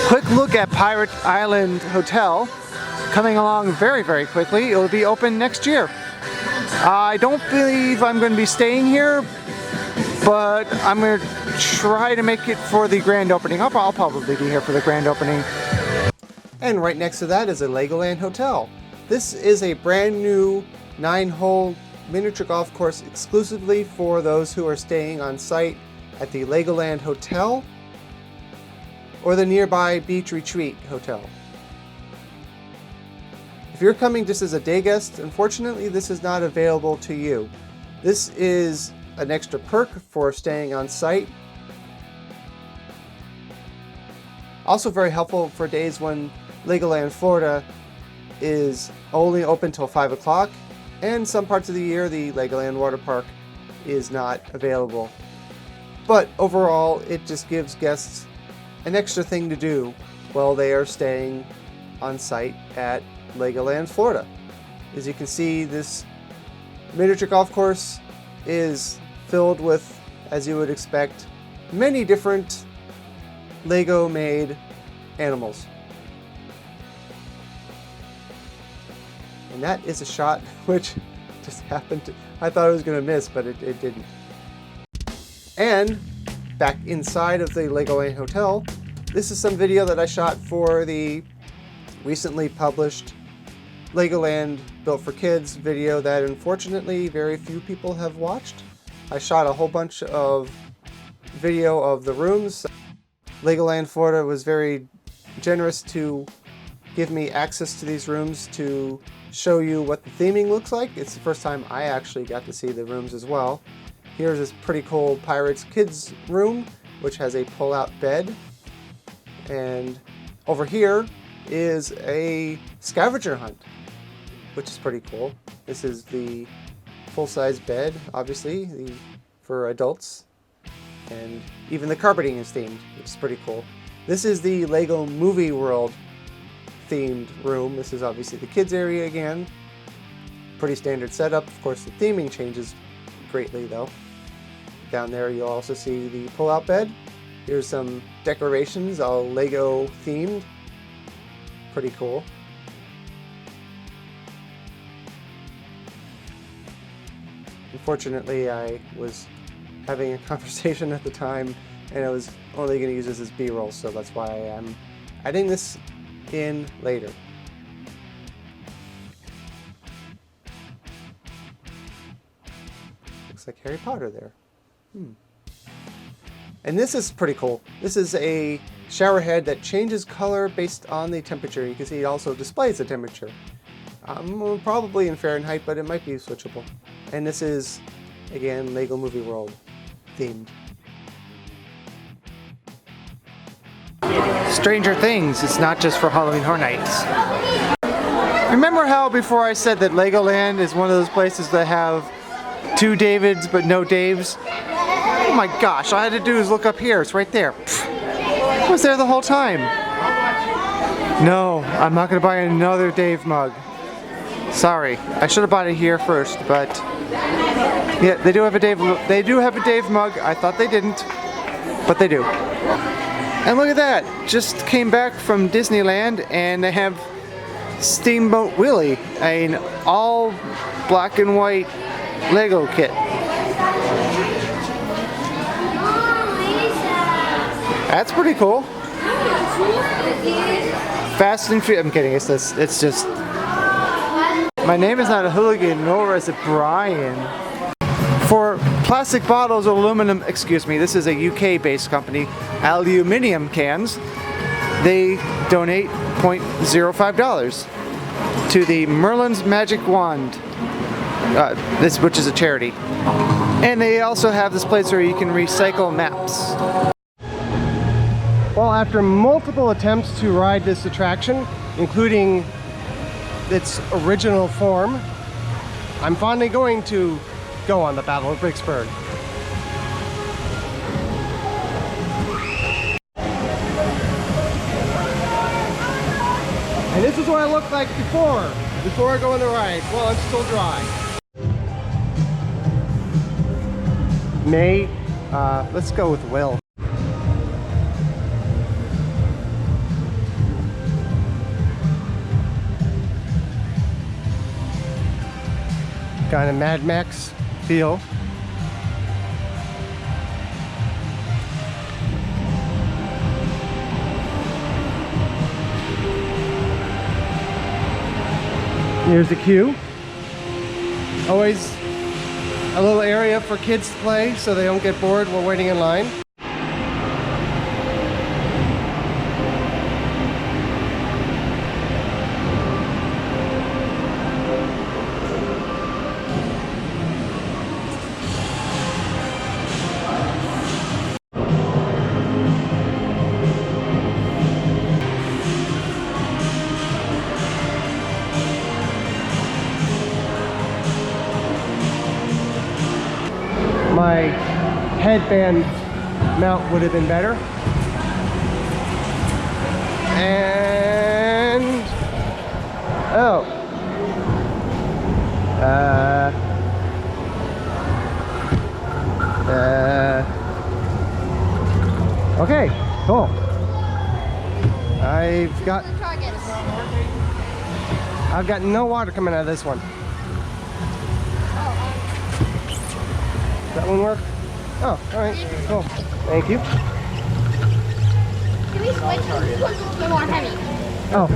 Quick look at Pirate Island Hotel. Coming along very, very quickly. It will be open next year. I don't believe I'm going to be staying here, but I'm going to try to make it for the grand opening. I'll probably be here for the grand opening. And right next to that is a LegoLand Hotel. This is a brand new 9-hole miniature golf course exclusively for those who are staying on site at the LegoLand Hotel or the nearby Beach Retreat Hotel. If you're coming just as a day guest, unfortunately this is not available to you. This is an extra perk for staying on site. Also very helpful for days when LegoLand Florida is only open till 5 o'clock, and some parts of the year the LegoLand Water Park is not available. But overall, it just gives guests an extra thing to do while they are staying on site at LegoLand Florida. As you can see, this miniature golf course is filled with, as you would expect, many different Lego-made animals. And that is a shot which just happened to, I thought I was going to miss, but it didn't. And back inside of the LegoLand Hotel, this is some video that I shot for the recently published LegoLand Built for Kids video that unfortunately very few people have watched. I shot a whole bunch of video of the rooms. LegoLand Florida was very generous to give me access to these rooms to show you what the theming looks like. It's the first time I actually got to see the rooms as well. Here's this pretty cool Pirates Kids room, which has a pull-out bed. And over here is a scavenger hunt, which is pretty cool. This is the full-size bed, obviously, for adults. And even the carpeting is themed, which is pretty cool. This is the Lego Movie World themed room. This is obviously the kids area again. Pretty standard setup. Of course, the theming changes greatly though. Down there you'll also see the pull-out bed. Here's some decorations, all Lego themed. Pretty cool. Unfortunately, I was having a conversation at the time and I was only going to use this as B-roll, so that's why I'm adding this in later. Looks like Harry Potter there. And this is pretty cool. This is a shower head that changes color based on the temperature. You can see it also displays the temperature. Probably in Fahrenheit, but it might be switchable. And this is, again, Lego Movie World themed. Stranger Things, it's not just for Halloween Horror Nights. Remember how before I said that LegoLand is one of those places that have two Davids but no Daves? Oh my gosh, all I had to do is look up here, it's right there. I was there the whole time. No, I'm not going to buy another Dave mug. Sorry, I should have bought it here first, but yeah, they do have a Dave mug. I thought they didn't, but they do. And look at that, just came back from Disneyland and they have Steamboat Willie, an all black and white Lego kit. That's pretty cool. Fast and Furious. I'm kidding. It's just. My name is not a hooligan, nor is it Brian. For plastic bottles or aluminum, excuse me, this is a UK-based company, aluminium cans, they donate $0.05 to the Merlin's Magic Wand, which is a charity. And they also have this place where you can recycle maps. Well, after multiple attempts to ride this attraction, including its original form, I'm finally going to go on the Battle of Bricksburg. And this is what I looked like before I go on the ride. Well, I'm still dry. May, let's go with Will. Kind of Mad Max feel. Here's the queue. Always a little area for kids to play so they don't get bored while waiting in line. My headband mount would have been better. And oh, okay, cool. I've got no water coming out of this one. That one work? Oh, all right, cool. Thank you. Can we switch? This one's a little more heavy. Oh.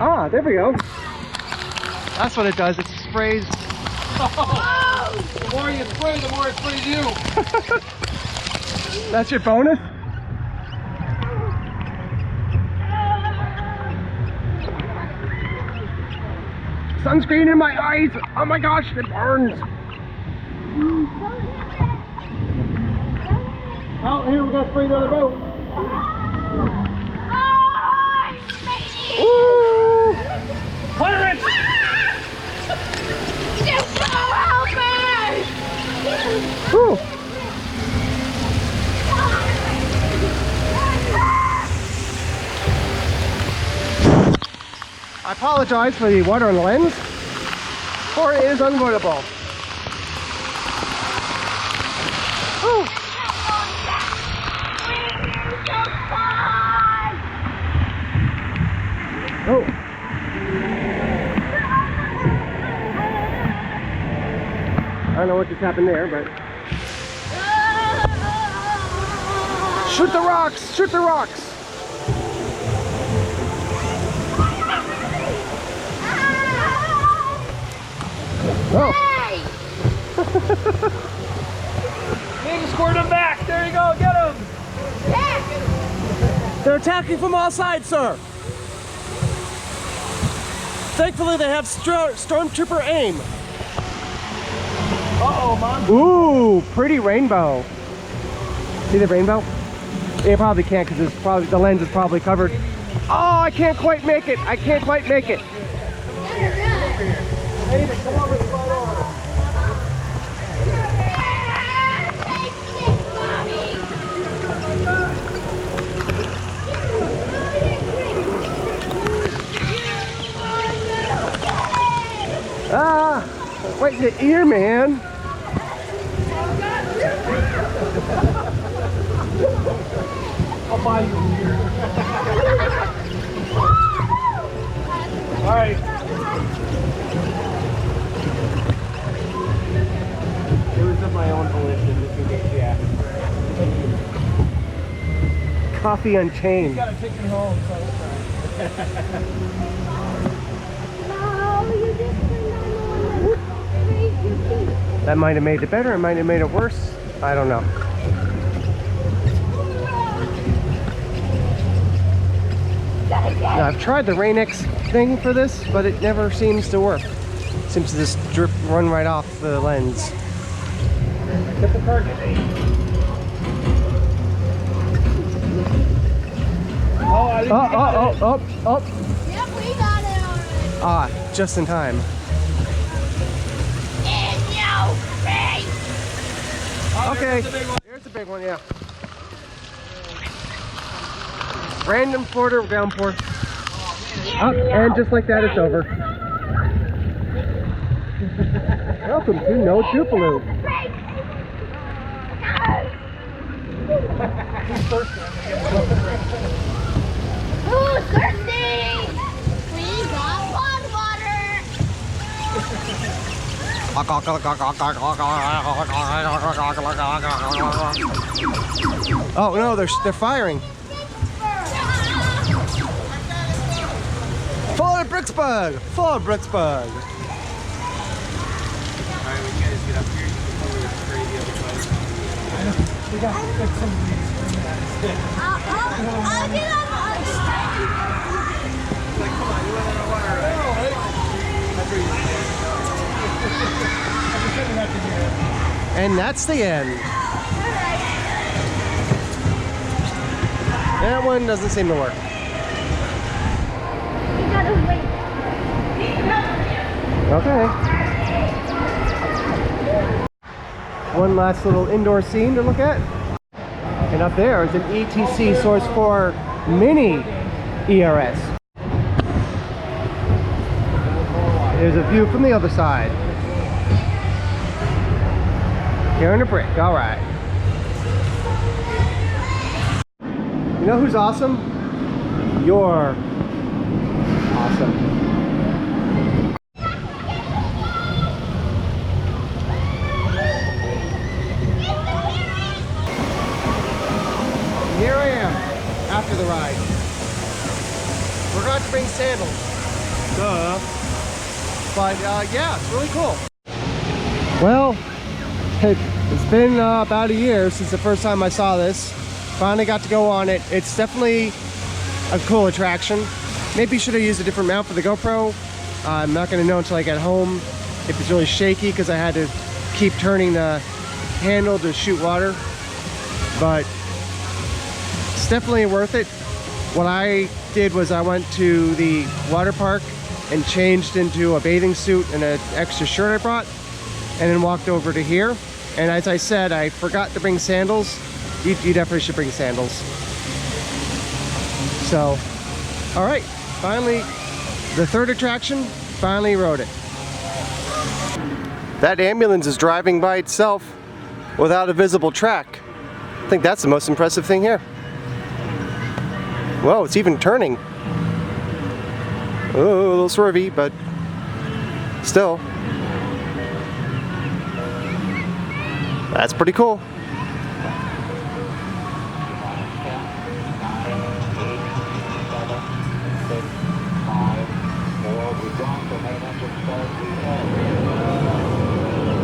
Ah, there we go. That's what it does. It sprays. The more you spray, the more it sprays you. That's your bonus? Sunscreen in my eyes! Oh my gosh, it burns! Oh, here we got to spray another boat. Woo! Pirate! Woo! I apologize for the water on the lens, for it is unavoidable. Woo! Oh! I don't know what just happened there, but... Shoot the rocks! Shoot the rocks! Oh! Maybe squirt him back! There you go, get him! They're attacking from all sides, sir. Thankfully, they have stormtrooper aim. Uh-oh, Mom. Ooh, pretty rainbow. See the rainbow? You probably can't because the lens is probably covered. Oh, I can't quite make it. I can't quite make it. Come over and slide over. Ah, wait, the ear, man. I'll buy you a beer. All right. It was of my own volition, just in case, yeah. Coffee Unchained. You gotta take me home, so that's all right. That might have made it better, it might have made it worse. I don't know. Now, I've tried the Xenyx thing for this, but it never seems to work. It seems to just run right off the lens. Get the target. Oh, I think we got it. Oh. Yep, we got it already. Ah, just in time. In your face. Oh, Okay, there's the big one. here's the big one, yeah. Random Florida downpour. Oh, and just like that, it's over. Welcome to No Tupelo. Who's thirsty? We got water. Oh no, they're firing. Florida Bricksburg! Florida Bricksburg! Alright, when you guys get up here, you can probably spray the other side. We got to fix some of these. I'll get on the other side. Like, come on, you went in the water, right? That's where you stand. And that's the end. That one doesn't seem to work. You gotta wait. Okay. One last little indoor scene to look at. And up there is an ETC Source 4 Mini ERS. Here's a view from the other side. Here in a brick, all right. You know who's awesome? You're awesome. Here I am, after the ride. Forgot to bring sandals. Duh. But yeah, it's really cool. Well, it's been about a year since the first time I saw this. Finally got to go on it. It's definitely a cool attraction. Maybe should have used a different mount for the GoPro. I'm not going to know until I get home if it's really shaky because I had to keep turning the handle to shoot water. But it's definitely worth it. What I did was I went to the water park and changed into a bathing suit and an extra shirt I brought, and then walked over to here. And as I said, I forgot to bring sandals. You definitely should bring sandals. So, all right, finally, the third attraction, finally rode it. That ambulance is driving by itself without a visible track. I think that's the most impressive thing here. Whoa, it's even turning. Oh, a little swervy, but still. That's pretty cool.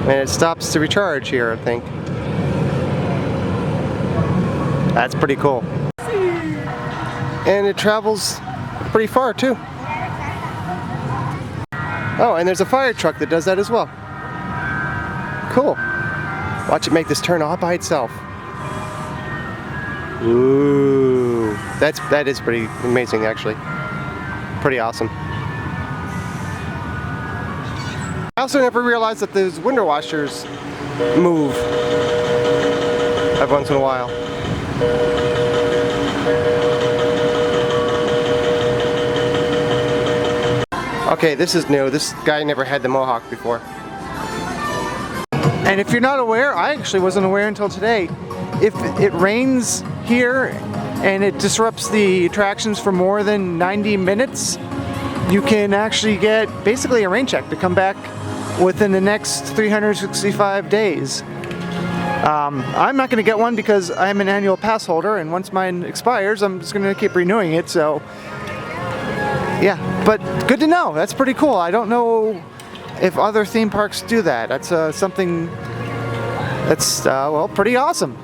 And it stops to recharge here, I think. That's pretty cool. And it travels pretty far too. Oh, and there's a fire truck that does that as well. Cool. Watch it make this turn all by itself. Ooh, that is pretty amazing actually. Pretty awesome. I also never realized that those window washers move every once in a while. Okay, this is new. This guy never had the Mohawk before. And if you're not aware, I actually wasn't aware until today, if it rains here and it disrupts the attractions for more than 90 minutes, you can actually get basically a rain check to come back within the next 365 days. I'm not going to get one because I'm an annual pass holder, and once mine expires, I'm just going to keep renewing it. So, yeah, but good to know. That's pretty cool. I don't know if other theme parks do that. That's something that's, well, pretty awesome.